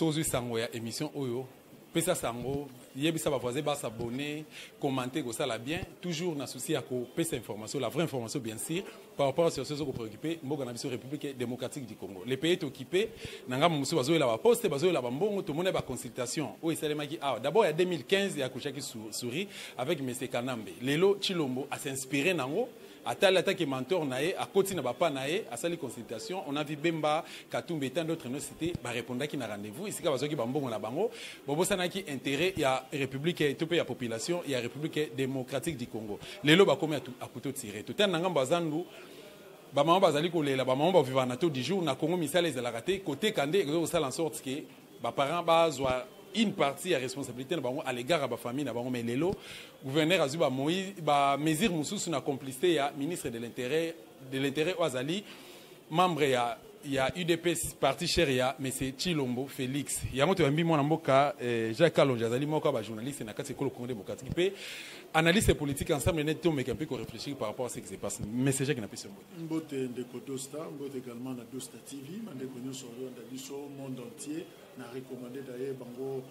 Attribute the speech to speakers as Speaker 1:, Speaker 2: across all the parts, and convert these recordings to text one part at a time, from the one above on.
Speaker 1: sozu sango ya émission oyo pesa sango yebisa ba voisin ba s'abonner commenter que ça la bien toujours na souci à pesa information la vraie information bien sûr par rapport à ce que vous préoccupez mboka na biso République démocratique du Congo les pays est occupé nanga musu bazo la poste bazo la mbongo tout monde ba consultation o esalemaki d'abord il y a 2015 ya kushaki souris avec monsieur Kanambe lelo Chilombo a s'inspiré nango atal attaque mentor nae a continué na papa nae a sali consultation on a vu Bemba Katumbe et tant d'autres nos cités ba répondre qui na rendez-vous ici ka bazoki bambongo na bango bobo sanaki intérêt il y a République tout pays population il y a République démocratique du Congo lelo ba komi à couteau tiré tout un ngamba zandu ba maman bazali ko lela ba maman ba vivre na tout du jour na Congo misala les la raté côté Kandé ko ça en sorte que ba parents ba zwa une partie à responsabilité à l'égard de la famille mais lelo gouverneur azuba Moïse ba mesure mususu na complicité ya ministre de l'intérêt Oazali membre il y a UDP parti cher ya monsieur Chilombo Félix yango to mbi mwana mboka Jacques Kalonja azali moko ba journaliste na kati ko Congo démocratique pe analyse politique ensemble net to meka pe ko réfléchir par rapport à ce qui se passe message qui n'a pas ce mot
Speaker 2: mbote de Kotosta mbote également na Dosta TV mande konyo sur le monde entier n'a recommandé d'ailleurs bango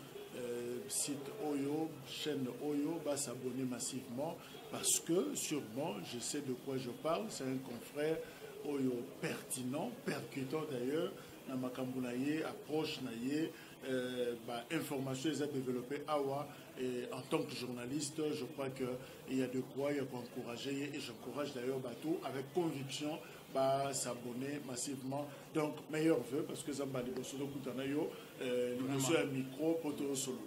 Speaker 2: site Oyo, chaîne Oyo, va s'abonner massivement parce que sûrement je sais de quoi je parle, c'est un confrère Oyo pertinent, percutant d'ailleurs, na makambunaye, approche naye, information les a développé awa et en tant que journaliste, je crois qu'il y a de quoi, il y a quoi encourager et j'encourage d'ailleurs Batou avec conviction s'abonner massivement. Donc, meilleur vœu parce que Zamba de Bossolo Koutanayo, nous un micro pour tout solo.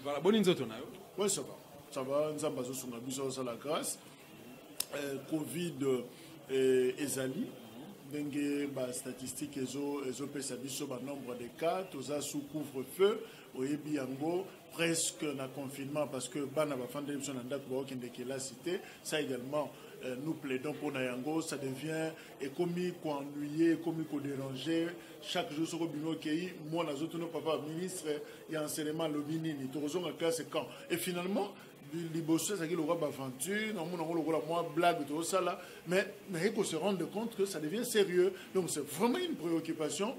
Speaker 1: Voilà, bonne inzoto nayo.
Speaker 2: Oui, ça va. Ça va, Zamba zo son abiso ça la grâce. Covid ezali. Dengue statistique ezo pesa biso ba nombre de cas, toza sous couvre-feu, oyebi yango presque na confinement parce que bana ba fande biso na ndako ba okende ke la cité, ça également nous plaidons pour Nayango, ça devient commis qu'on ennuyer, commis qu'on déranger. Chaque jour, sur le bureau qui moi, les autres, nos papa ministre, il y a un enseignement, le minini, tout le monde classe quand. Et finalement, les bosseurs, ça qui le roi aventure, moi blague, tout ça là, mais il faut se rendre compte que ça devient sérieux. Donc c'est vraiment une préoccupation.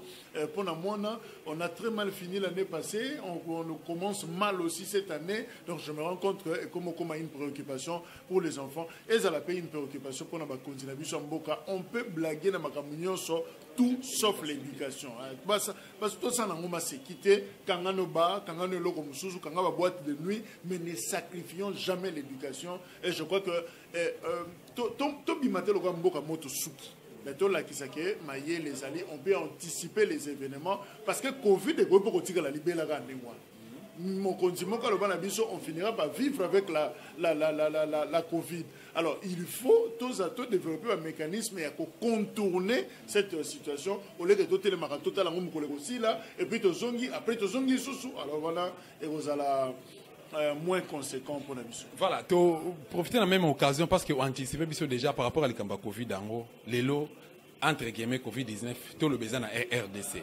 Speaker 2: Pour moi, on a très mal fini l'année passée, on commence mal aussi cette année. Donc je me rends compte que comme une préoccupation pour les enfants, et ça la paye une préoccupation pour nous continuer. On peut blaguer dans ma communion sur tout sauf l'éducation. Parce que tout ça, on s'est quitté quand on a nos bas, quand on a nos locaux, quand on a la boîte de nuit, mais ne sacrifions jamais l'éducation. Et je crois que tout bimaté le grand mboka moto souki. Mais tout là qui s'est maillé les alliés, on peut anticiper les événements parce que Covid est pour que la libérer la grande mois. Mon continent, quand on finira par vivre avec la Covid. Alors, il faut tous à tous développer un mécanisme et contourner cette situation au lieu de doter les marathons total en aussi là et puis après sous. Alors voilà, et vous allez moins conséquent pour la mission.
Speaker 1: Voilà, tu profiter de la même occasion parce que anticiper déjà par rapport à l'Ikamba Covid d'Ango, les lots entre guillemets Covid-19, tout le besoin à RDC.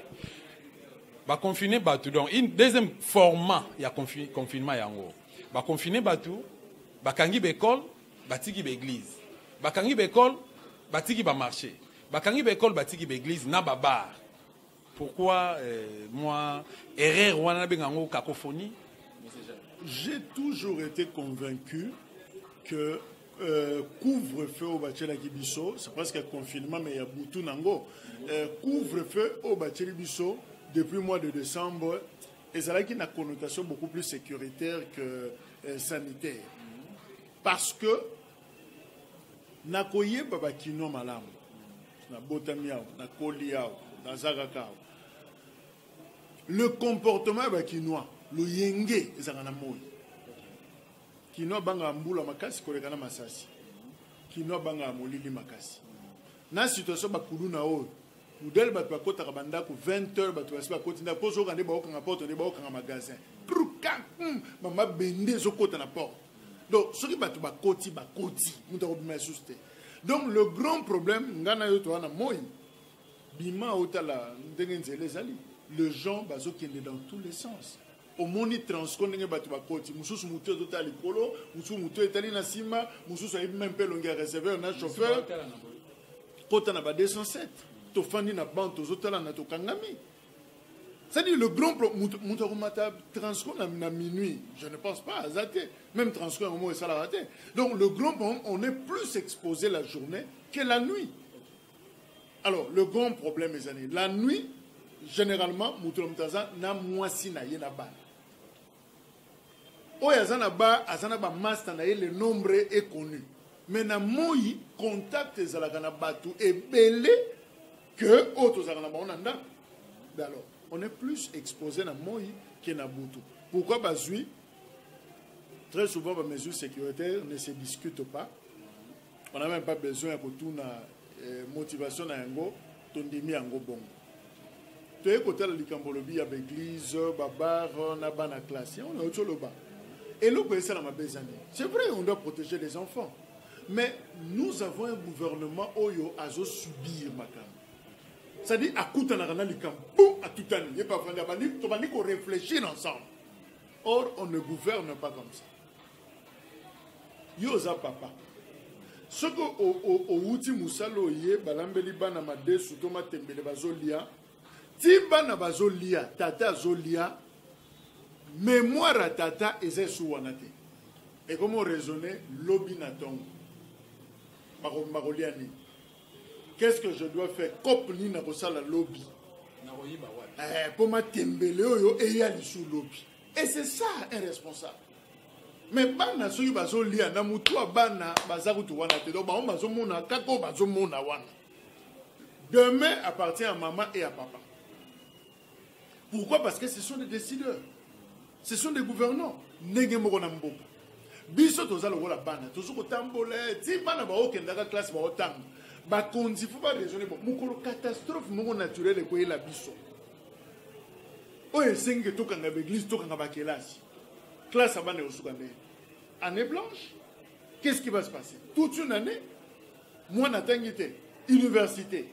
Speaker 1: Ba confiner batou donc une deuxième format il y a confinement yango ba confiner batou ba kangi l'école batiki l'église ba kangi l'école batiki ba marché ba kangi l'école batiki l'église na ba bar pourquoi moi erreur wana bengango cacophonie.
Speaker 2: J'ai toujours été convaincu que couvre-feu au Bachela Kibiso, c'est presque un confinement mais il y a beaucoup nango couvre-feu au Bachela Kibiso depuis le mois de décembre, et ça a une connotation beaucoup plus sécuritaire que sanitaire. Parce que, na koye baba kino malam, na botamiao, na koliao, na zagakao. Le comportement baba kinois, le yenge, ezangana moi. Kinois banga mbula makasi kolekana masasi. Kinois banga molili makasi. Na situation bakulu na o. Modèle bat pas côté rabanda pour 20h bat pas côté na poso quand ba okanga porte ne ba okanga magasin truka mama bende zo côté na porte donc ce qui bat ba côté nous avons bien susté donc le grand problème ngana yo to na moi bima otala ndengenze les ali les gens bazo qui est dans tous les sens au moni transcon ndenge bat ba côté mususu mutu total likolo mususu mutu etali na sima mususu ayi même pe longue réservé on a chauffeur côté na ba 207 tofandi na bantu zotala na tokangami C'est-à-dire le grand problème, transco na minuit, je ne pense pas à Zate. Même transco, à un moment, ça l'a raté. Donc le grand problème, on est plus exposé la journée que la nuit. Alors, le grand problème, mes amis, la nuit, généralement, Moutolomtaza n'a moisi na yena ba. O yazana ba, azana ba master na ye, le nombre est connu. Mais na moi, contact zalagana batu est belé que autres zalagana ba onanda. Alors, on est plus exposé na moi que na butu. Pourquoi bazui? Très souvent, les mesures sécuritaires ne se discutent pas. On n'a même pas besoin de tout na motivation na yango, tondimi yango bon. Tu es côté de l'Ikambolobi, à l'église, babar, na ba na classe, on est au Tcholoba. Et l'eau c'est la mabé années. C'est vrai, on doit protéger les enfants. Mais nous avons un gouvernement oyo azo subir makam. C'est-à-dire, à tout en arana l'Ikam, boum, à tout en il pas vraiment qu'on réfléchit ensemble. Or, on ne gouverne pas comme ça. Yoza papa. Ce que au outi musalo ye balambeli bana made sutoma tembele bazolia ti bana bazolia tata zolia mémoire à tata eze suwanate et comment raisonner lobby natongo magoliani qu'est-ce que je dois faire kopli na kosala lobby pour ma tembele oyo eyali sous lobby et c'est ça un responsable. Mais bana soki bazolia na mutu bana bazakutu wana te donc ba bazomona kako bazomona wana. Demain appartient à maman et à papa. Pourquoi? Parce que ce sont des décideurs. Ce sont des gouvernants. Ndenge moko na mboka. Biso tozala lokola bana, tozoko tambola, ti bana ba okendaka classe ba otanga. Ba konzi faut pas raisonner bon. Mukolo catastrophe moko naturelle ko yela biso. Oye senge tokanga ba église tokanga ba kelasi. Classe à Bane Osugande. Année blanche, qu'est-ce qui va se passer? Toute une année, moi, n'atteignité, université,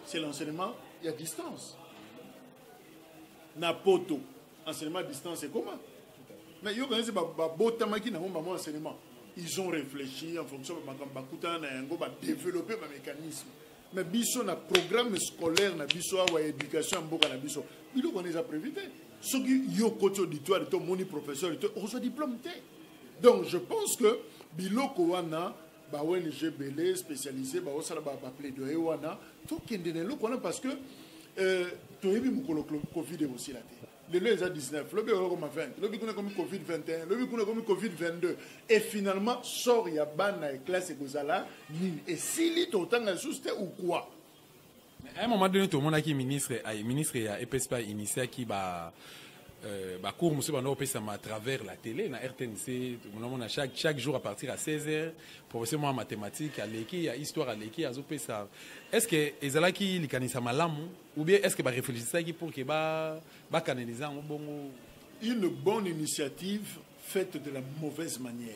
Speaker 2: c'est l'enseignement, il y a distance. Napoto, enseignement à distance, c'est comment? Mais ils ont réfléchi en fonction de développer un mécanisme. Mais biso na programme scolaire, na biso ou éducation, na biso, il faut qu'on les a prévu. Ceux qui ont côté auditoire, mon professeur, on reçoit diplôme. Donc je pense que biloko wana ba ONG belé spécialisé ba osala ba plaidoyer wana to kendene lo wana parce que to yebi mukolo Covid aussi la té. Le les a 19, le comme 20, le bikuna comme Covid 21, le bikuna comme Covid 22 et finalement sort ya bana et classe et gozala ni et si li to tanga juste ou quoi.
Speaker 1: À un moment donné, tout le monde a qui ministre a EPSPA initié qui va cours monsieur à travers la télé na RTNC chaque jour à partir à 16h professeur en mathématiques à l'équipe à histoire à l'équipe à zopesa. Est-ce que ezala qui likanisa malamu ou bien est-ce que ba réfléchir ça qui pour que ba canaliser en bon
Speaker 2: une bonne initiative faite de la mauvaise manière,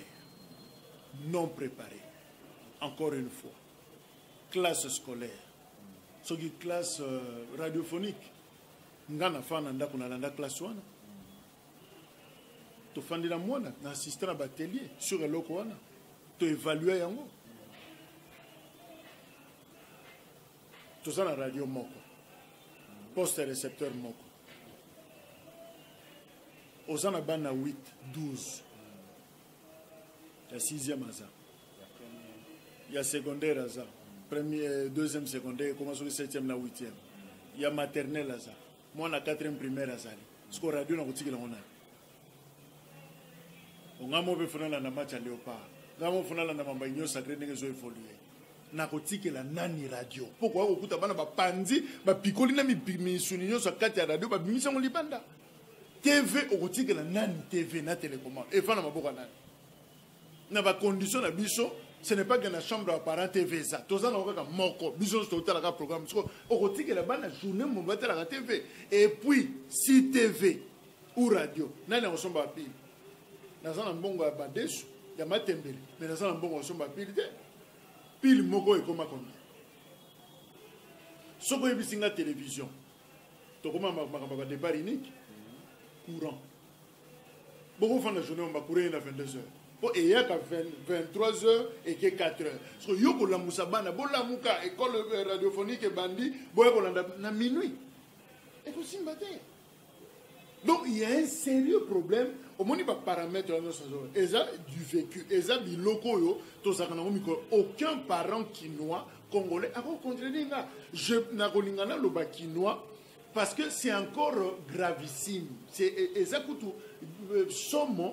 Speaker 2: non préparée. Encore une fois, classe scolaire. Ce qui classe radiophonique, ngana fana ndako na landa classe wana. To fandi la mwana na assistant à batelier sur eloko wana. To évaluer yango. To za na radio moko. Poste récepteur moko. Ozana bana 8, 12. La 6e aza. Ya secondaire aza. Premier, deuxième secondaire, commence au 7e, la 8e. Il y a maternelle à ça. Moi, la 4e primaire à ça. Ce qu'on radio, on a dit on a mauvais fondé dans la match à Léopard. On a mauvais fondé dans la mambagno sacré, n'est-ce pas évolué. Na kotiki la nani radio. Pourquoi au kuta bana ba pandi ba pikoli na mi soulignon sur 4 radio ba bimisa mo libanda. TV au kotiki la nani TV na télécommande. Et fana maboka nani. Na ba condition na biso. Ce n'est pas que la chambre à parents TV ça. Tous les gens ont moko. Bisous total la programme. Au côté que la bande journée mon battre la TV. Et puis si TV ou radio, n'allez on somba pile. Dans un bon gars badesu, il y a matembele. Mais dans un bon on somba pile. Pile moko et comme combien. Ce qu'on est la télévision. To comment ma débat unique courant. Beaucoup font la journée on va courir à 22h. Et il y a 23h et 4h. Parce que Yoko la Moussabana, la Mouka, école radiophonique et bandit, boy, on a minuit. Et aussi, Donc il y a un sérieux problème. Au moins, il va paramètre et ça du vécu, et ça du loco, aucun parent quinois congolais a rencontré des gars. Je n'ai pas le quinois parce que c'est encore gravissime. C'est exactement somme.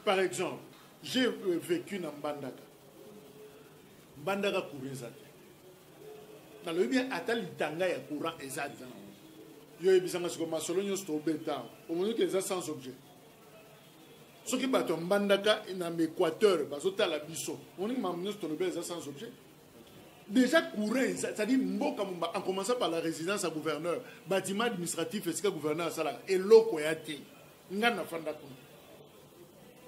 Speaker 2: Par exemple, j'ai vécu dans Mbandaka. Mbandaka Kourezate. Dans le bien, à Talitanga, il y a courant exact. Il y a des gens qui ont au moins qu'ils sont sans objet. Ceux qui battent Mbandaka dans l'Équateur, ils ont la biso. On est sans objet. Déjà courant, c'est-à-dire en commençant par la résidence à gouverneur, bâtiment administratif, et ce que gouverneur a ça et l'eau qui a été. On a fait un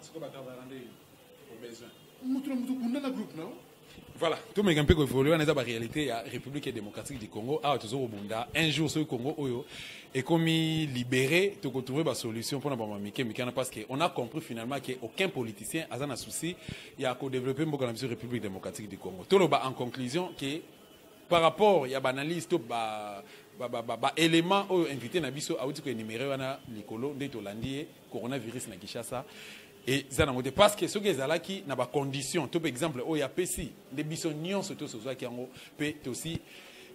Speaker 1: C'est quoi au besoin?
Speaker 2: On a un groupe, non?
Speaker 1: Voilà, tout le monde peut évoluer dans la réalité de la République démocratique du Congo. Un jour, ce Congo est comme libéré, tu peux trouver une solution pour nous parce qu'on a compris finalement qu'aucun politicien n'a un souci il y a qu'au développer la République démocratique du Congo. Tout le monde en conclusion que par rapport il y a une analyse élément invité na biso a dit que numéro wana likolo de Tolandi coronavirus na Kinshasa. Et ça n'a pas parce que ce qui est là qui n'a pas condition. Par exemple, il y a PC, des bisonions surtout ce soir qui ont peut aussi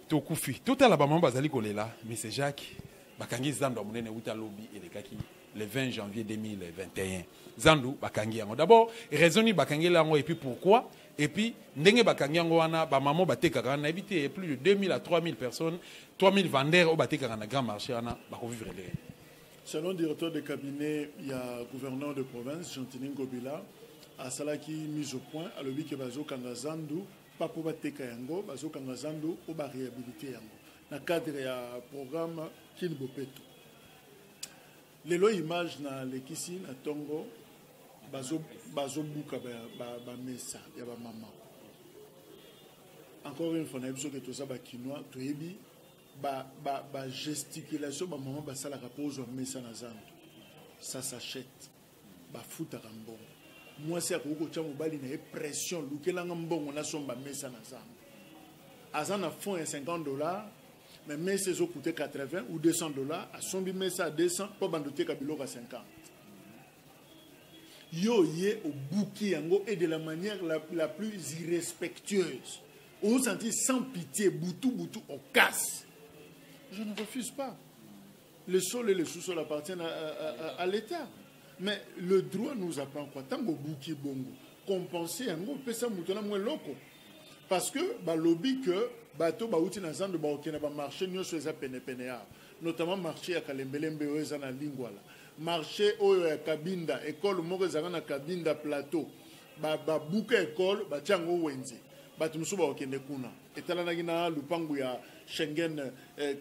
Speaker 1: tout koufi. Tout à la bas bazali kolela, mais c'est Jacques. Bakangi Zando monene uta lobby et les kaki le 20 janvier 2021. Zandu bakangi yango. D'abord, raisonni bakangi lango et puis pourquoi? Et puis ndenge bakangi yango wana ba maman bateka kana éviter plus de 2000 à 3000 personnes, 3000 vendeurs au bateka kana grand marché wana ba ko vivre les.
Speaker 2: Selon le directeur de cabinet, il y a le gouverneur de province, Jean-Tinin Gobila, à Salaki mise au point, à l'objet que Bazo Kangazandu, pas pour battre Yango, Bazo Kangazandu, ou ba réhabiliter Yango. Dans le cadre du programme Kinbopeto. Les lois images dans l'équipe, na Tongo, Bazo Bouka, ba Mesa, il y a ba maman. Encore une fois, on a vu que tout ça, ba Kinois, tout ébi. Ba gesticulation ba maman ba sala rapose au mesa na zandu ça s'achète ba futa rambo moi c'est ko ko tchamu bali na pression lukela ngambongo na somba mesa na zandu azana fond ya $50 mais mesa zo coûter 80 ou $200 a sombi mesa à 200 pour bandoter kabilo ka 50 yo yé au bouki yango et de la manière la plus irrespectueuse on sentit sans pitié boutou on casse. Je ne refuse pas. Le sol et le sous-sol appartiennent à l'État. Mais le droit nous apprend quoi? Tant que bouki bongo, compenser un gros, ça moutona moins loco. Parce que bah lobby que bateau bah outil nazan de baokena bah marché nous sur les penepenea, notamment marché à Kalembelembe ou na lingwala, marché au Kabinda école moko zana Kabinda plateau, bah bouka école bah tiango wenzi. Batumusu ba okende kuna etala na gina lupangu ya Schengen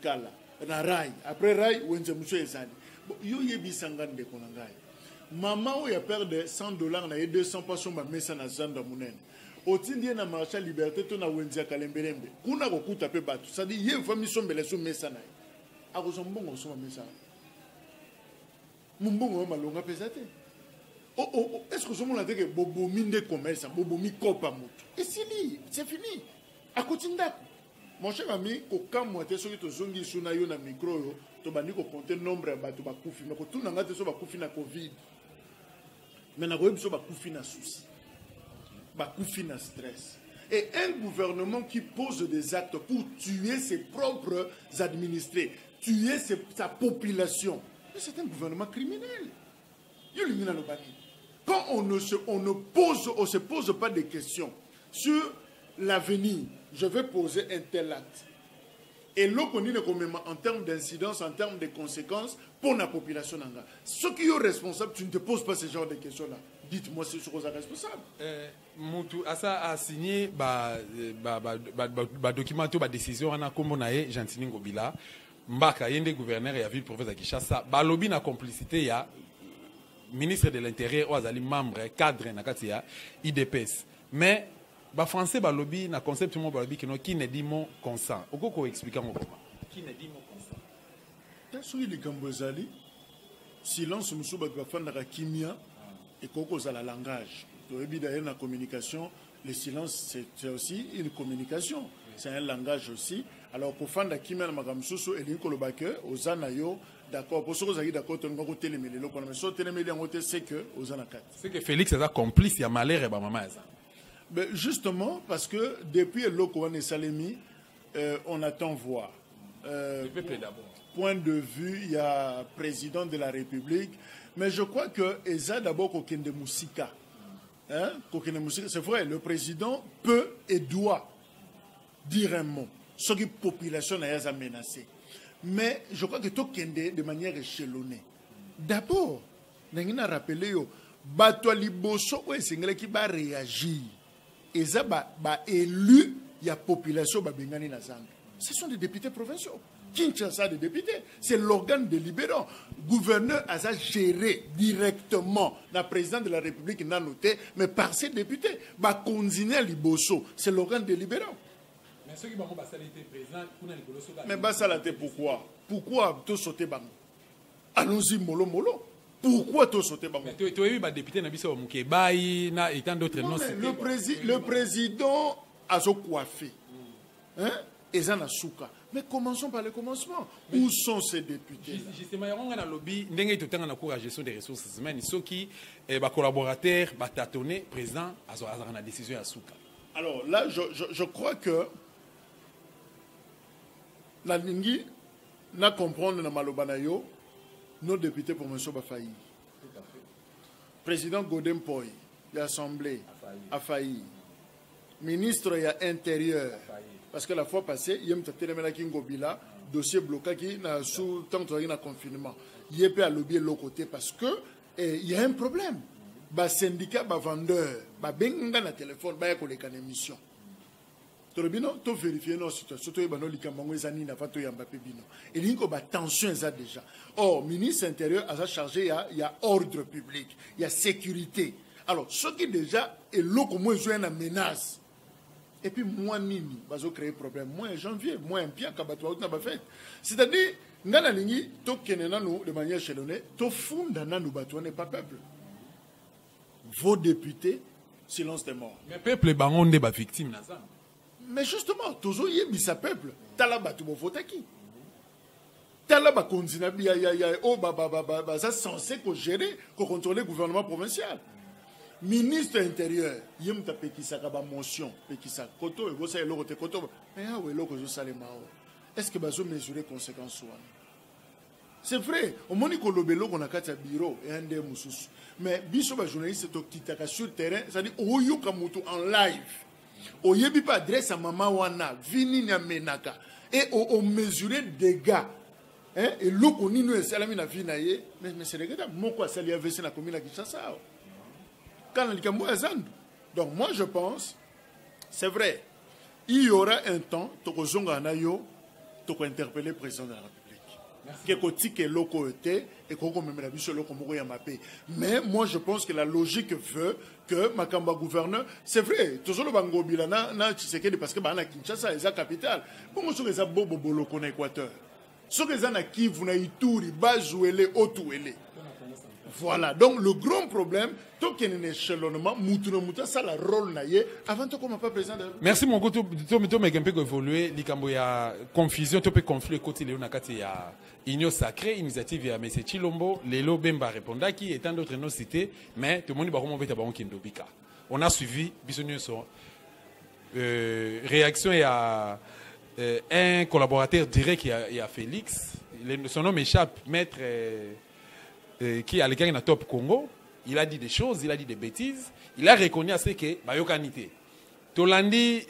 Speaker 2: kala na rai après rai wenze muso ezali yo yebisanga nde kona ngai mama o ya perdre $100 na 200 passion ba mesa na zanda munene otindi na marché liberté to na wenze ya Kalembelembe kuna kokuta pe batu sadi ye fami sombele so mesa na akozombongo so mesa mumbongo malonga pesate. Est-ce que ce monde a dit que Bobo minde commerce, Bobo mi copa moto? Et c'est fini. À côté de mon cher ami, quand moi t'es sur le zongi sur na yo na micro, tu vas dire qu'on compte nombre de bateaux bakoufi, mais que tout n'a pas été sur bakoufi na Covid. Mais na web sur bakoufi na souci, bakoufi na stress. Et un gouvernement qui pose des actes pour tuer ses propres administrés, tuer sa population, c'est un gouvernement criminel. Quand on ne se pose pas de questions sur l'avenir, je vais poser un tel acte. Et l'eau qu'on dit en termes d'incidence, en termes de conséquences pour la population. Ceux qui sont responsables, tu ne te poses pas ce genre de questions-là. Dites-moi si je suis responsable.
Speaker 1: Moutou a signé document, décision, on a comme Jean-Tinin Gobila, Mbaka, yende gouverneur et la ville province de Kinshasa, balobi na complicité ya ministre de l'Intérieur ou azali membre cadre na kati ya IDPS. Mais ba français ba lobby na concept mo ba lobby qui ne dit mon consent. Okoko expliquer mo comment. Qui ne dit mon consent.
Speaker 2: Taso ili kambozali silence musu ba fanda ka kimia et koko za la langage. To ebi d'ailleurs na communication, le silence c'est aussi une communication. C'est un langage aussi. Alors pour fanda kimia na makamsusu eli kolobake ozana yo d'accord. Pour ceux qui sont d'accord, tu as télémélé. Mais si télémélé, c'est que aux anakat.
Speaker 1: C'est que Félix est complice, il y a malheur et maman.
Speaker 2: Justement, parce que depuis le Lokoane Salemi, on attend voir.
Speaker 1: Le peuple d'abord.
Speaker 2: Point de vue, il y a président de la République. Mais je crois que Eza d'abord Kokende Moussika. Hein? C'est vrai, le président peut et doit dire un mot. Ce qui la population a menacé. Mais je crois que tout Kende de manière échelonnée. D'abord, on a rappelé que Bato Liboso qui va réagir. Eza ba élu, il y a population Bengani Nazang. Ce sont des députés provinciaux. Kinshasa des députés, c'est l'organe délibérant. Gouverneur a géré directement la présidente de la République n'a noté, mais par ses députés. Bah continuer à Liboso, c'est l'organe délibérant.
Speaker 1: Mais ceux qui vont passer l'été président,
Speaker 2: mais bah ça l'était pourquoi? Pourquoi tout sauter bang? Allons-y mollo mollo. Pourquoi tout sauter bang?
Speaker 1: Mais tu as vu député Nabiso Mukebaï et tant d'autres noms.
Speaker 2: Le président a se coiffé. Hein? Ezana Souka. Mais commençons par le commencement. Où sont ces députés?
Speaker 1: Justement, il y a un lobby, il y a un cours à gestion des ressources humaines. Ceux qui, les collaborateurs, le président, ont la décision à Souka.
Speaker 2: Alors là, je crois que la Lingi n'a compris dans Malobanayo, nos députés pour M. Bafaï.
Speaker 1: Tout à fait.
Speaker 2: Président Godem Poy, l'Assemblée a failli. Ministre il y a intérieur. Parce que la fois passée, il y a un dossier bloqué qui n'a sous tant de confinement. Il y a lobby de l'autre côté parce que il y a un problème. Les syndicats, les vendeurs, les benga téléphone, ils ont des émissions. Tu as vérifié nos situations. Tu as vérifié et il y a tension déjà. Or, le ministre intérieur a chargé, il y a ordre public, il y a sécurité. Alors, ce qui déjà est l'autre moins une menace. Et puis, moi, Nini, je vais créer un problème. Moi, en janvier, moi, un pied, c'est-à-dire, de manière échelonnée, tout fond dans nous n'est pas peuple. Vos députés, silence des morts.
Speaker 1: Mais peuple est baron des victimes.
Speaker 2: Mais justement, toujours y est sa peuple. Talaba tu m'en faut qui? Talaba continue ça censé gérer, contrôler le gouvernement provincial. Ministre intérieur, il y a une motion, koto et vous avez l'autre koto. Mais où est l'autre est-ce que vous mesurer les conséquences? C'est vrai, au moment où l'on a un bureau et un des moussous. Mais biso ba journaliste qui est sur le terrain, c'est-à-dire au yukamutu en live. Au yebi pas adresse à maman wana, vini na menaka et au mesurer des dégâts. Hein et l'autre ni nous salami na vie naie, mais c'est regardable. Mon quoi ça lui a versé la commune à Kinshasa. Donc moi je pense, c'est vrai, il y aura un temps, Tokozonga Anayo, Toko interpeller le président de la République. Mais moi je pense que la logique veut que Makamba gouverneur, c'est vrai, toujours le Bango Bilana, parce que Bana Kinshasa est la capitale. Comment est-ce que les Abobo Boloko en Équateur? Ce que les Anaki, vous n'avez tout, Bazouele, Otouele. Voilà, donc le grand problème, tout qu'il y a un échelonnement, ça la rôle naïe, avant tout comme pas président.
Speaker 1: Merci mon côté, tu me un peu évolué, il y a confusion, tu peux conflit côté Léon Nakati, il y a Union Sacrée, initiative à M. Chilombo, Lélo Bemba répondant qui est tant d'autres noms cités, mais tout le monde va remonter à Baron Kindobika. On a suivi, bisogno son réaction et à un collaborateur direct qui a Félix, son nom m'échappe, maître. Qui a l'écart dans Top Congo, il a dit des choses, il a dit des bêtises, il a reconnu à ce que Bayokanité. Tolandi,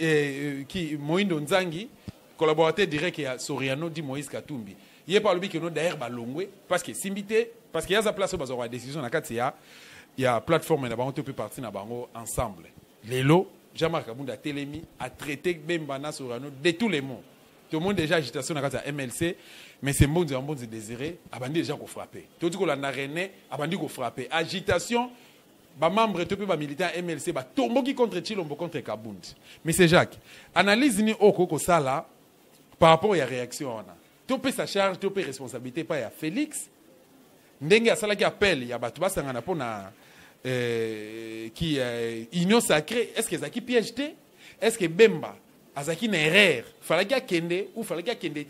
Speaker 1: qui Moïndo Nzangi, collaborateur direct à Soriano, dit Moïse Katumbi. Il n'est pas le but que nous d'ailleurs Balongwe, parce que Simbité, parce qu'il y a sa place où il y a décision dans il y a plateforme et on peut partir ensemble. Lélo, Jean-Marc Abunda Télémi a traité Bembana Soriano de tous les mots. Tout le monde déjà agitation dans la MLC, mais c'est bon de désirer, abandi déjà qu'on frappe. Tout le monde a rené, abandi qu'on frappe. Agitation, les membres de les militants MLC, tout le monde qui contre Chilombo contre Kabund. Mais c'est Jacques. Analyse ni au sala par rapport à la réaction. Tout peut sa charge, tout peut responsabilité pas à Félix. Ndenge à sala qui appelle, il y a batouba sangana pour na qui union sacrée. Est-ce que Zaki piège? Est-ce que Bemba Azaki une erreur, fallait qu'il kende ou fallait qu'il kende.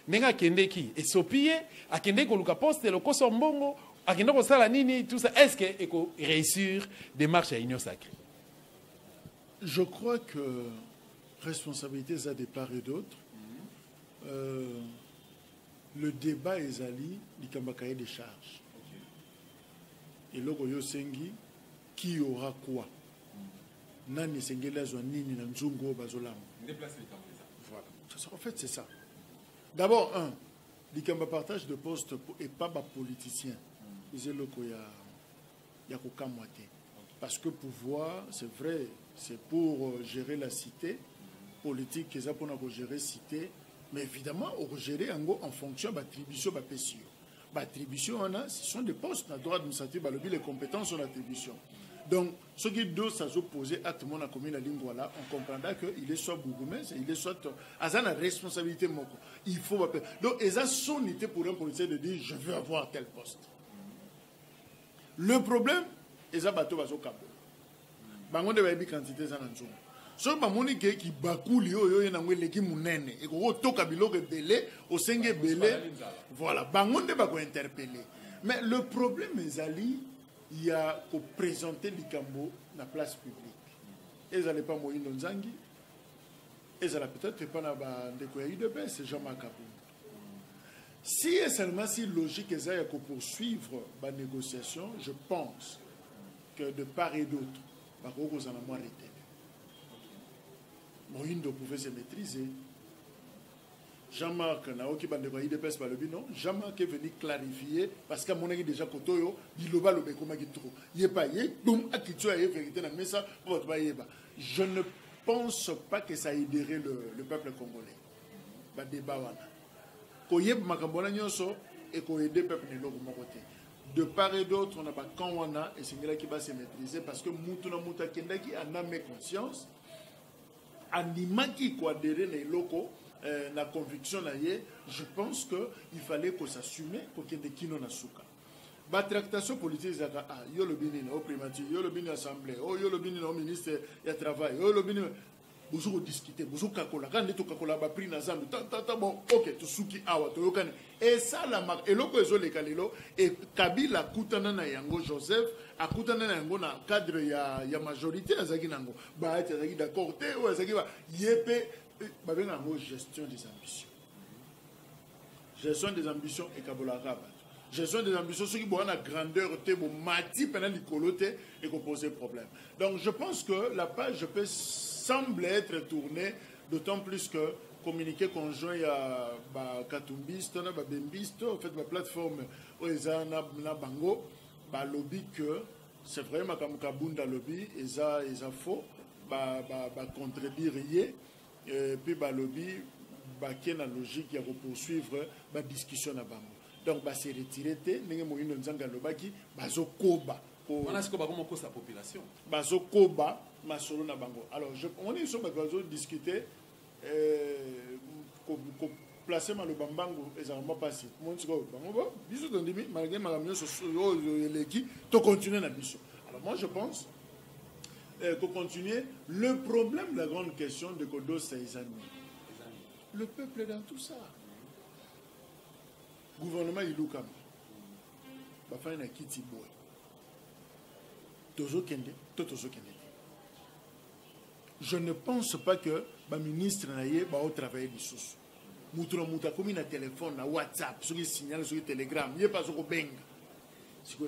Speaker 1: ndenge akendeki esopi ye akendeki koluka poste lokoso mbongo akendeki kosala nini tout ça est-ce que eko réussir démarche ya union sacrée?
Speaker 2: Je crois que responsabilité ça de part et d'autre. Le débat ezali likamba cahier de charges. Et logo yo sengi qui aura quoi? Nani sengela zo nini na nzungo bazolamba. Voilà. En fait c'est ça. D'abord likamba partage de poste et pas ba politicien. Ils loko ya kokamwate. Parce que pouvoir, c'est vrai, c'est pour gérer la cité politique, c'est pour gérer la cité. Mais évidemment, on gérer en fonction de l'attribution de l'attribution. L'attribution, ce sont des postes. On a le droit de nous sentir les compétences sur l'attribution. Donc, ce qui doit s'opposer à tout le monde à commune la ligne, voilà, on comprendra qu'il est soit bourgmestre, il est soit à la responsabilité. Il faut. Donc, ils ont son idée pour un policier de dire je veux avoir tel poste. Le problème, ils ont bateau bateau câble. Bango de baby quantité ça n'en so ba moni ke ki bakuli oyo na ngwele ki munene e ko toka biloko belé au senge belé voilà bango de ba ko interpeller. Mais le problème ezali il y a ko présenter likambo na place publique. Ezali pas Moïno Nzangi, ezali peut-être pas na ba ndeko ya UDP, c'est Jean-Marc Kabou. Si et seulement si logique ezali ko poursuivre ba négociation, je pense que de part et d'autre ba ko za na mo arrêter. Moïndo pouvait se maîtriser. Jean-Marc Naoki Bandeko IDPS par le non. Jean-Marc est venu clarifier parce qu'à mon avis déjà Kotoyo, il loba le bekoma qui trop. Il est pas yé, boum, akitu a vérité dans mais ça pour pas yéba. Je ne pense pas que ça aiderait le peuple congolais. Ba débat wana. Ko yeb makambona nyonso et ko aider peuple ne logo côté. De part et d'autre, on a pas quand wana et c'est là qui va se maîtriser parce que mutuna muta kendaki en a mes conscience. Animaki kwa adhérer les locaux la conviction là je pense que il fallait que s'assumer pour qu'il y ait des kino na suka ba tractation politique zaka yo le bini au primature yo le bini assemblée yo le bini au ministre ya travail yo le bini vous discuter vous kakola quand tu kakola ba prix na zambi ta bon OK tu suki awa to yokane et ça la marque et loko ezo le kalelo et Kabila kutana na yango Joseph akutana na yango na cadre ya majorité azaki nango ba ati azaki d'accord te ou azaki ba yepe ba benga ngo gestion des ambitions et kabola raba gestion des ambitions ceux qui ont la grandeur te bon mati pendant l'icoloté et qu'on pose problème. Donc je pense que la page semble être tournée d'autant plus que communiqué conjoint ya ba Katumbiste na ba Bembiste en fait la plateforme oza na bango ba lobby que c'est vraiment comme Kabunda lobby eza faux ba contredire et puis ba lobby ba kena logique ya poursuivre ba discussion na bango. Donc ba se retirer te ndenge Moïno Nzanga lobaki bazo koba
Speaker 1: on a ce que ba comment sa population
Speaker 2: bazo koba masolo na bango. Alors on est sur bazo discuter placer le bambango exactement passé mon tiko bango biso ndimi malgré magamio so eleki to continuer na biso. Alors moi je pense qu'on continue le problème la grande question de Kodo Saïzani. Le peuple est dans tout ça. Gouvernement Iloukam. Bafana na kiti boy. Tozo kende, tozo kende. Je ne pense pas que le ministre va travailler des choses. Moutouna mouta comme na téléphone, na WhatsApp, sur les signaux, sur les télégrammes, il n'y a pas de benga. C'est que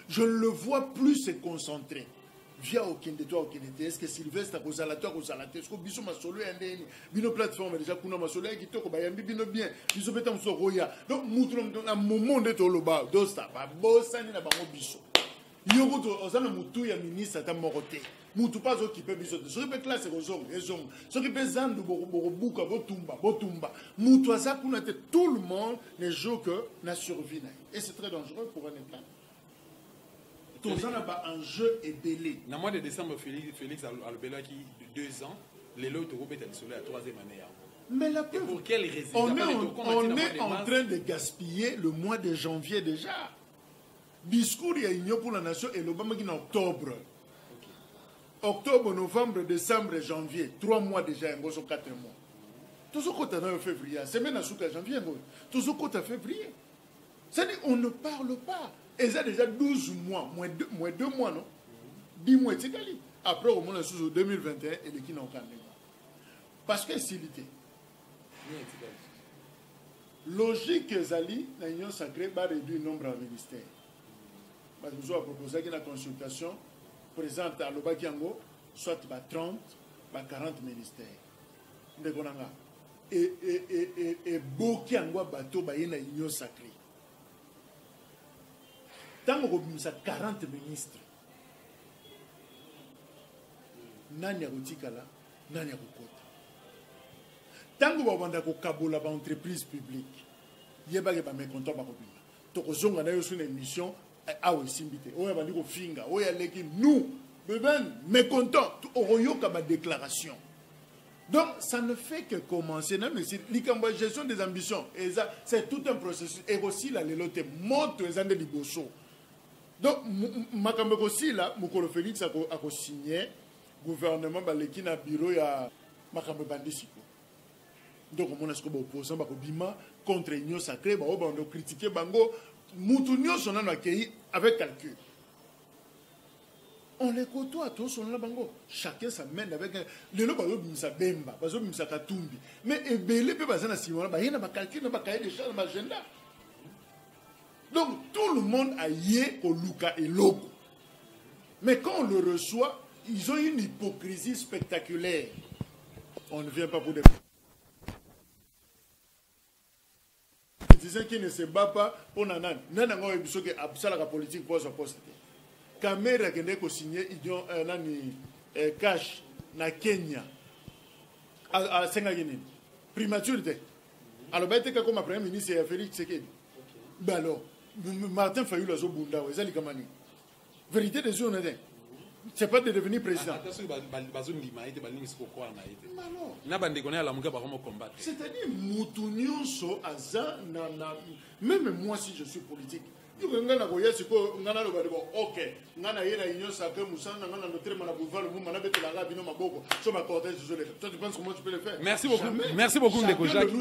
Speaker 2: je ne le vois plus se concentrer. Via aucun de toi, aucun de est-ce que Sylvestre a causé la toi, causé la tête, est-ce que Bissou m'a solo et Bino plateforme déjà qu'on a ma solo qui toko bayambi bino bien, Bissou betam so roya. Donc moutouna un moment de toloba, dosta, ba bossa ni na bango Bissou. Yogoto ozana mutu ya ministre ta moroté. Mutu pas occupé Bissou. Ce qui peut classe rozong, ezong. Ce qui peut zandu bobuka botumba. Mutu asa kuna te tout le monde ne joue que na survie. Et c'est très dangereux pour un État. Tout ça n'a un jeu est belé.
Speaker 1: Dans le mois de décembre, Félix Alobela qui de 2 ans, les lots de Robert Alisolé à 3e année.
Speaker 2: Mais la
Speaker 1: pour quelle raison
Speaker 2: on est en train de gaspiller le mois de janvier déjà. Discours il y a union pour la nation et l'Obama qui est en octobre. Octobre, novembre, décembre, janvier. 3 mois déjà, il y a 4 mois. Toujours quand on est en février, semaine à souka janvier, toujours quand on février. C'est-à-dire on ne parle pas. Et ça déjà 12 mois, moins 2 mois, non? 10 mois, c'est quali. Après, au moins, en 2021, et les qui n'ont pas. Parce que s'il était. Logique, Zali, l'Union sacrée va réduire le nombre de ministères. Parce que nous avons proposé que la consultation présente à l'Obakiango soit 30, 40 ministères. Et Bokiango bateau ba yena Union sacrée. Tant qu'on a 40 ministres, nani arutikala, nani arukota. Tant que vous avez kabola ba entreprise publique, yeba ke ba mécontent ba kobima. To ko zonga na yo sur une émission a aussi invité. Oya ba ndiko finga, oya leki nous, beben mécontent, oyoka ba déclaration. Donc ça ne fait que commencer na mais la gestion des ambitions et ça c'est tout un processus et aussi la lelote monte les années liboso. Donc makambe aussi là, Mukolo Félix a signé gouvernement ba leki na bureau ya makambe bandisiko. Donc, on a ce qu'on oppose contre l'Union sacrée, on a critiqué Bango, Moutounio son accueilli avec calcul. On les côtoie tous, on a Bango. Chacun s'amène avec un. Le lot, ça bemba, ça katumbi. Mais Ebele peut passer dans Simon, il y a un calcul, il y a un cahier de charge, un agenda. Donc, tout le monde a yé au Luka et Logo. Mais quand on le reçoit, ils ont une hypocrisie spectaculaire. On ne vient pas pour des. Disant qu'il ne se bat pas pour Nanan. Nanan a eu la politique pour sa poste. Caméra qui a signé cash na Kenya à Sengagini. Primaturité. Alors, il y a comme premier ministre Félix Tshisekedi. Ben alors, Martin Fayulu a zo bunda, ezali kamani. Vérité des yeux, c'est pas de devenir président. C'est-à-dire, Moutounionso, Aza, même moi si je suis politique, ok,
Speaker 1: merci beaucoup. Merci beaucoup, Ndeko Jacques.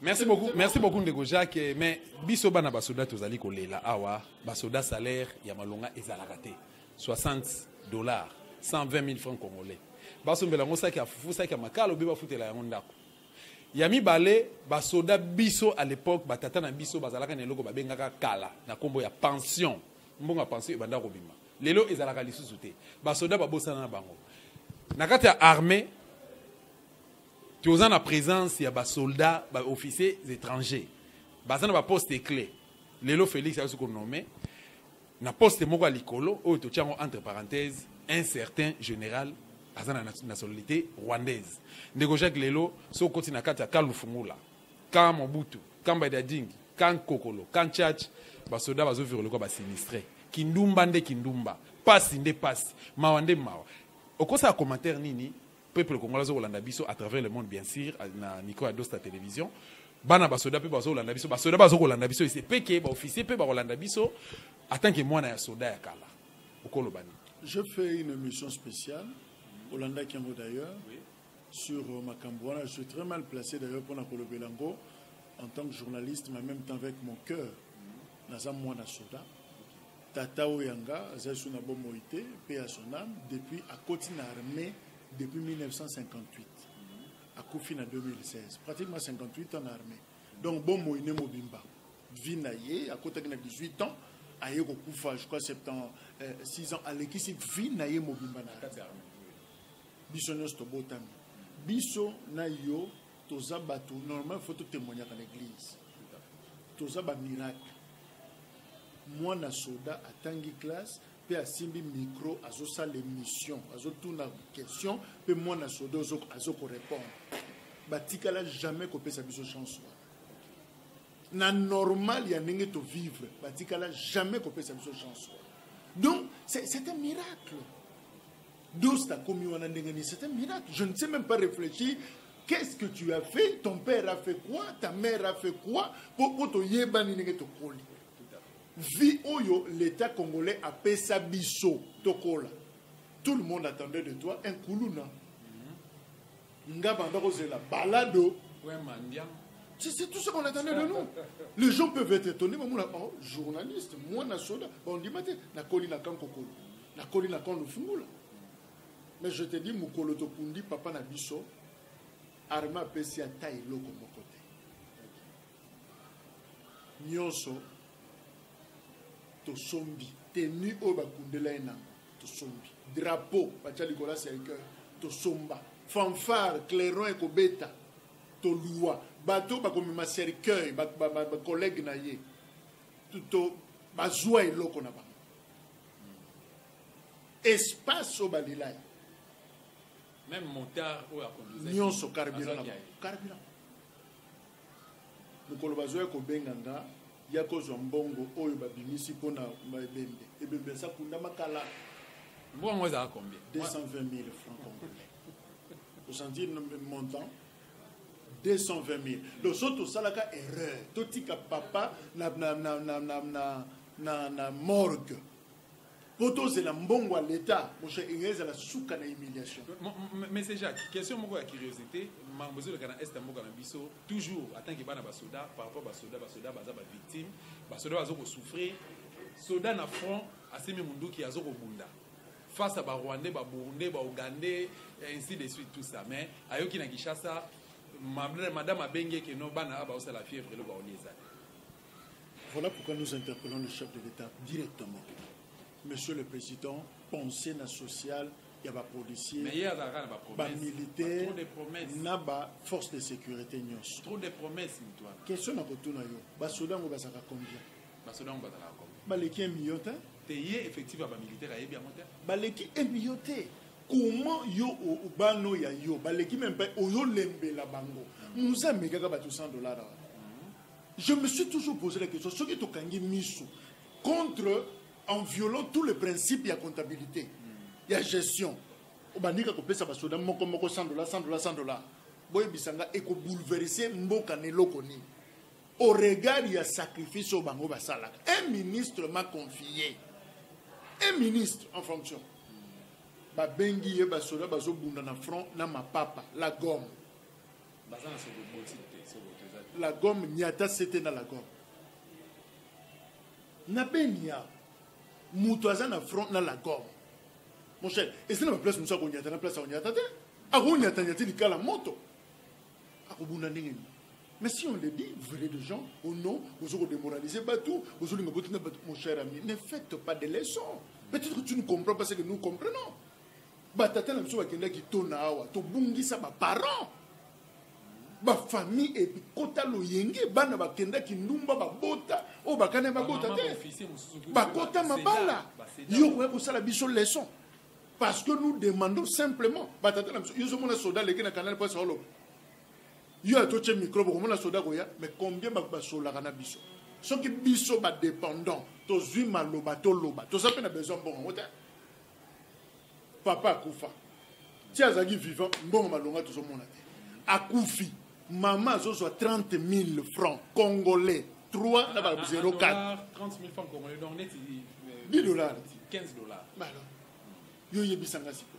Speaker 1: Merci beaucoup, Ndeko Jacques. Mais biso bana basoda tozali kolela awa basoda salaire ya malonga ezalakate $60, 120 000 francs congolais. Baso mbelango saki afufu saki makalo beba futela yango ndako. Yami balé basoda biso à l'époque batata na biso bazalaka na eloko babengaka kala na kombo ya pension. Mbonga pension ebanda kobima. Lelo ezalaka lisusu te. Basoda babosana na bango. Na kati ya armée tu as en présence il y a des soldats, des officiers étrangers. Bazana ba poste clé. Lelo Félix a ce qu'on nommé na poste moko likolo o to tiango entre parenthèses un certain général azana nationalité rwandaise. Ndeko Jacques Lelo so koti na kati ya Kalufungula, Kan Mobutu, Kan Badadingi, Kan Kokolo, Kan Tchatch, basoda bazo vivre le quoi ba sinistré. Kindumba nde kindumba, pasi nde pasi, mawa nde mawa. Okosa commentaire nini peuple congolais au Holanda biso à travers le monde bien sûr na Nico Adosta télévision. Bana basoda pe bazo Holanda biso, basoda bazo Holanda biso c'est peke ba officier pe ba Holanda biso en tant que mwana ya soda ya kala. Okolo bani.
Speaker 2: Je fais une émission spéciale Holanda Kiango d'ailleurs oui. Sur Makambouana. Je suis très mal placé d'ailleurs pour Nakolo Belango en tant que journaliste, mais en même temps avec mon cœur. Nazam Mwana Soda. Tata Oyanga, Zesuna Bomoïté, paix à son âme, depuis à Kotine armée depuis 1958. À Koufine en 2016. Pratiquement 58 ans en armée. Donc Bomoïne Mobimba. Vinaye, à côté de 18 ans, à Yego Koufa, je crois 6 ans, à l'équipe Vinaye Mobimba. Biso nyos to botami. Biso na yo toza bato normal faut te témoigner à l'église. Toza ba miracle. Moi na soda atangi classe pe asimbi micro azosa l'émission, azotuna question pe moi na soda azoko répondre. Batikala jamais ko pesa biso chance. Na normal ya ndenge to vivre, batikala jamais ko pesa biso chance. Donc c'est un miracle. C'est un miracle. Je ne sais même pas réfléchir. Qu'est-ce que tu as fait? Ton père a fait quoi? Ta mère a fait quoi? Pour te yebani to koli. Vi oyo l'État congolais a pesa biso tokola. tout le monde attendait de toi un koulouna. Ngabanda Rosela, balado.
Speaker 1: Ouais, mandian.
Speaker 2: C'est tout ce qu'on attendait de nous. Les gens peuvent être étonnés, mais moi, oh, journaliste, moi, na soda, on dit, na koli na kan kokolo, na koli na kan lufungula. Mais je te dis, mukolo to pundi, papa na biso, arma pesi a taille loko mokote. Nyonso, to sombi, tenu o bakundela enang, to sombi. Drapeau, bacha likola c'est un cœur, to somba. Fanfare, clairon et kobeta, to loi. Bateau, comme ma cercueil, ma collègue naïe, tout bazoua et loko na ba. Espace au balilai.
Speaker 1: Même motard ou à conduire.
Speaker 2: Nyonso carburant na ba. Carburant. Le kolobazoua ko benganga, ya ko zombongo oyo babimisi pona mabembe. Et bembe ça kunda makala.
Speaker 1: Moi ça a combien?
Speaker 2: 220 000 francs congolais. Vous sentez le montant? 220 000. Le autres, ça la erreur. Tout tika papa na morgue. Poto c'est la mbongo à l'état. Mon cher Inès la souka na humiliation.
Speaker 1: Mais c'est Jacques. Question mon la curiosité. Mambozo le kana est mboka na biso toujours attend que bana basoda par rapport basoda baza ba victime. Basoda bazo ko souffrir. Soda na front asemi mundu ki azo ko bunda. Face à ba Rwandais, ba Burundais, ba Ougandais, ainsi de suite tout ça. Mais ayoki na Kinshasa Madame Abenge qui non bana aba la fièvre le baolieza.
Speaker 2: Voilà pourquoi nous interpellons le chef de l'État directement. Monsieur le Président, pensez na social, il y a pas policiers, pas militaires,
Speaker 1: trop de promesses,
Speaker 2: n'a pas force de sécurité nyos.
Speaker 1: Trop de promesses toi.
Speaker 2: Question na kotuna yo. Basoda ngo basaka combien?
Speaker 1: Basoda ngo basaka combien?
Speaker 2: Baleki 1 million ta?
Speaker 1: Tayé effectivement ba militaire a bien monter.
Speaker 2: Baleki 1 million ta. Comment yo au bano ya yo baleki même pas oyo lembe la bango nous a mega ba $100. Je me suis toujours posé la question ce qui to kangi misu contre en violant tous les principes ya comptabilité ya gestion obanika ko pesa ba soda moko $100 boy bisanga eko bouleverser mboka ne lokoni au regard ya sacrifice au bango basala. Un ministre m'a confié, un ministre en fonction ba bengi ye ba soda bazo bunda na front na mapapa la gomme la gomme nyata c'était na la gomme na benia muto aza na front na la gomme mon cher et c'est na place musa ko nyata na place on nyata te a ko nyata nyata li kala moto a ko bunda ndenge. Mais si on le dit, vous voulez des gens au nom, vous aurez démoralisé Batou, vous aurez mon cher ami, ne faites pas de leçons. Peut-être que tu ne comprends pas ce que nous comprenons. Batata la mso qui tona awa to bungisa ba parents ba famille et puis kota lo yenge bana ba kenda ki ndumba ba bota o ba kana ba bota te ba kota mabala yo ko sala biso leçon parce que nous demandons simplement batata la mso yo so mona soda leki na canal pour solo yo a toche micro ko mona soda ko ya mais combien ba sola kana biso so ki biso ba dépendant to zui maloba to loba to sa pe na besoin bon ngota. Papa Akoufa. Si Azagi vivant, bon malonga tout ce monde. Akoufi. Maman a 30 000 francs congolais. 3 0,4.
Speaker 1: 30 000 francs congolais. Donc, net,
Speaker 2: $10.
Speaker 1: 15 $.
Speaker 2: Bah alors. Yo yebisanga siko.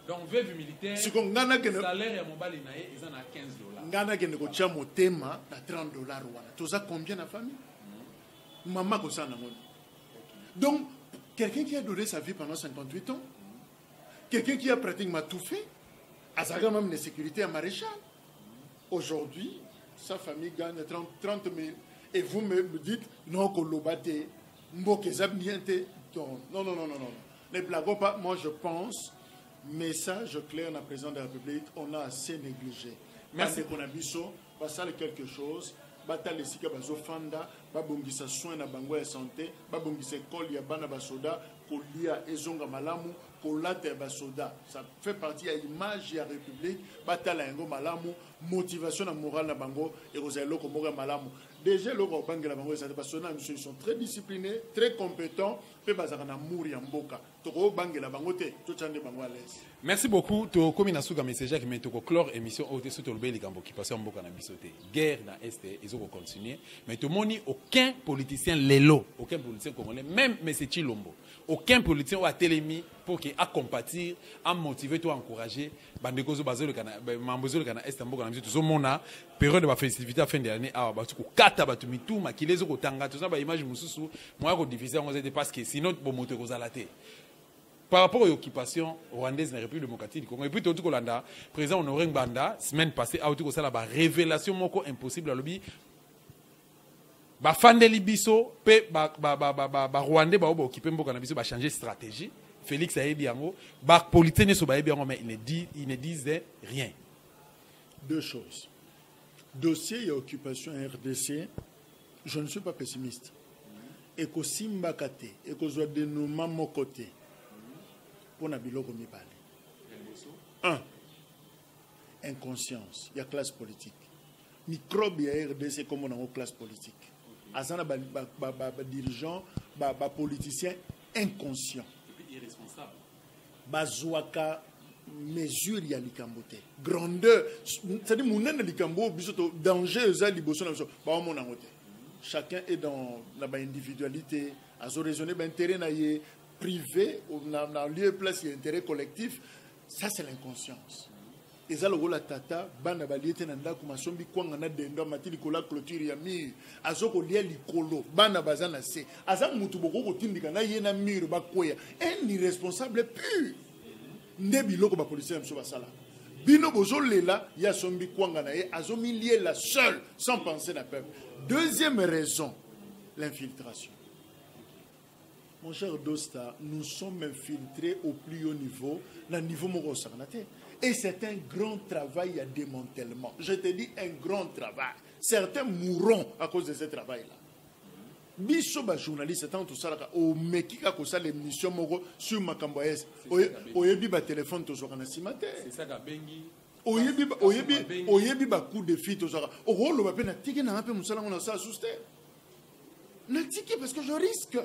Speaker 1: Donc, veuve militaire.
Speaker 2: Si on ngana que
Speaker 1: salaire ya mobali nae, ils en a 15 $.
Speaker 2: Ngana que ne tia motema na 30 $. Tout ça combien la famille? Maman ko ça na moni. Donc, quelqu'un qui a donné sa vie pendant 58 ans. Quelqu'un qui a pratiquement tout fait, à sa même de sécurité à maréchal. Aujourd'hui, sa famille gagne 30 000. Et vous me dites, non, Kolobate, Mbokezabniente. Non. Ne blaguons pas. Moi, je pense, message clair dans la présidente de la République, on a assez négligé. Merci pour Nabiso, ça quelque chose. Batale sika bazo fanda, babongisa soin na bango ya santé, babongisa école ya bana basoda, kolia ezonga malamu, kolate basoda. Ça fait partie de l'image de la République, batala yango malamu, motivation na morale na bango et kozalo ko moka malamu déjà loko bangela bango ça parce que ils sont très disciplinés très compétents pe bazaka na mouri ya mboka toko bangela bango te to tchande bango à l'aise.
Speaker 1: Merci beaucoup to komi na suka message qui metoko clore émission au dessus to lobeli kambo qui passe mboka na bisote guerre na est ils ont continuer mais to moni aucun politicien lelo aucun politicien congolais même monsieur Chilombo aucun politicien ou a télémi pour qu'il a compatir a motiver toi encourager bandeko zo bazolo kana mambozolo kana est mboka na bisote zo mona période de festivité à fin d'année a ba ko kata ba tumitu makilezo ko tanga to ça ba image mususu moi ko diffuser on était parce que sinon bon moto ko zalaté par rapport aux occupations rwandaises dans la République démocratique du Congo. Et puis, tout le monde, président Honoré Ngbanda, semaine passée, a eu la révélation moko impossible à l'objet. Ba fande libiso, pe ba Rwandais ba occupé mboka na biso ba changer stratégie. Félix Ayebi yango, ba politique ne so ba yango mais il ne disait rien.
Speaker 2: Deux choses. Dossier et occupation RDC, je ne suis pas pessimiste. Et que Simba Kate, et que soit dénouement mon côté. Pour na biloko mibale. Un, inconscience. Il y a classe politique. Microbe ya RDC comme on a une classe politique. Azana ba dirigeant, ba politicien inconscient.
Speaker 1: Irresponsable.
Speaker 2: Bazouaka mesure ya likambote. Grandeur. C'est-à-dire mon likambo bisoto danger za liboso na biso. Ba mon ngote. Chacun est dans la individualité, a raisonner ba intérêt na ye privé, dans lieu place, il y a intérêt collectif, ça c'est l'inconscience. Et ça, le rôle de Tata, Bana Baliete Nanda, Kumasombi, Kwangana Dendo, Matili Kola, Clôture Yami, Azoko Lia Likolo, Bana Bazana Se, Azam Mutuboko, Tindikana, Yena Mir, Bakoya, un irresponsable pur. Nebiloko, ba policier, M. Basala. Bino Bozo Lela, Yasombi Kwangana, Azomi lié la seule, sans penser la peuple. Deuxième raison, l'infiltration. Mon cher Dosta, nous sommes infiltrés au plus haut niveau, le niveau Morosarnate. Et c'est un grand travail à démantèlement. Je te dis un grand travail. Certains mourront à cause de ce travail-là. Bisoba journaliste, tant tout ça, au Mekika, que ça, l'émission Moro sur Makamboès, au Yebi, téléphone, tout ça, c'est ça, Bengi. Oyebi ba coup de fil, tout ça. Au rôle, on va peine à tiquer, on a peu moussala, on a ça assusté. N'a tiqué parce que je risque.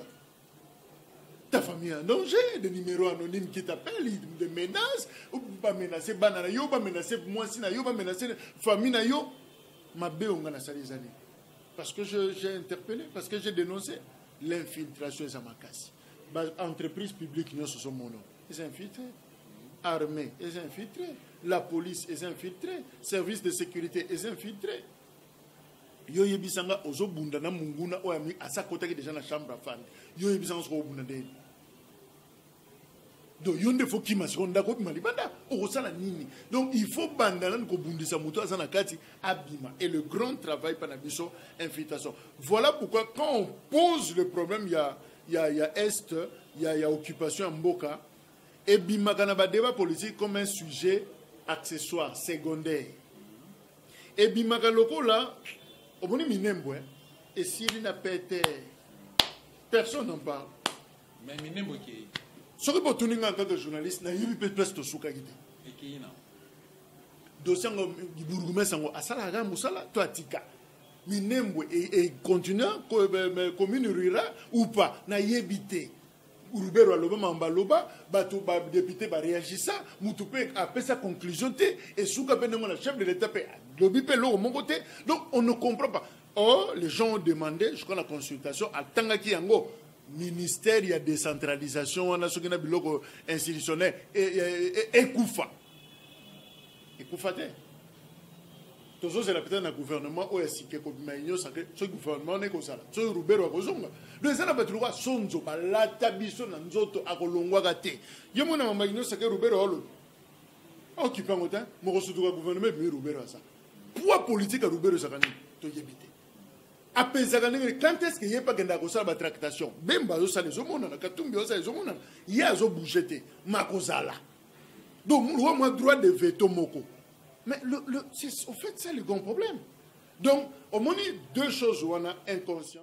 Speaker 2: Ta famille en danger, des numéros anonymes qui t'appellent, des menaces, ou pas menacer banana yo, pas menacer moi si na yo, pas menacer famille na yo. Ma bé on a ça les années. Parce que j'ai interpellé, parce que j'ai dénoncé l'infiltration des Amakasi. Entreprise publique, nous sommes mon nom. Ils infiltrés. Armée, ils infiltrés. La police, ils infiltrés. Service de sécurité, ils infiltrés. Yo yebisanga ozo bunda na munguna oyami asa kota ki déjà na chambre à fan. Yo yebisanga so bunda de. Donc yonde faut ki masonda ko malibanda okosala nini. Donc il faut bandana ko bundisa muto asa na kati abima et le grand travail panabiso infiltration. Voilà pourquoi quand on pose le problème il y a est, il y a occupation en Mboka et bima kana ba débat politique comme un sujet accessoire secondaire. Et bima ka loko là au bon Minembo, et s'il n'a pas été, personne n'en parle.
Speaker 1: Mais Minembo qui est.
Speaker 2: Ce que vous tenez en tant que journaliste, n'a eu plus de souka guide.
Speaker 1: Et qui est là?
Speaker 2: Dossier du bourgmestre sango asala musala toi tika. Minembo et continuant commune rurale ou pas n'a yébité. Urubero aloba mambaloba bato ba député ba réagissa mutupe après sa conclusion et souka benemo la chef de l'état lobi pe lo mon côté donc on ne comprend pas. Oh les gens ont demandé je crois la consultation à tangaki yango ministère il y a décentralisation on a ce qu'on a biloko institutionnel et koufa te toujours c'est la peut-être un gouvernement où est-ce que ce gouvernement n'est que ça ce Rubero a besoin le ça n'a pas trouvé sonzo la tabiso na nzoto akolongwa gate yo mona mama ino sake Rubero olo occupé en autant mo kosutuka gouvernement mais Rubero ça poids politique à Rubero ça kani to yebite apesaka ndenge quand est-ce que y a pas kenda ko sala tractation bemba zo sala zo mona na katumbi zo sala zo mona ya zo bougete makozala donc moi droit de veto moko. Mais c'est au fait ça le grand problème. Donc, au moins, deux choses où on a inconscient.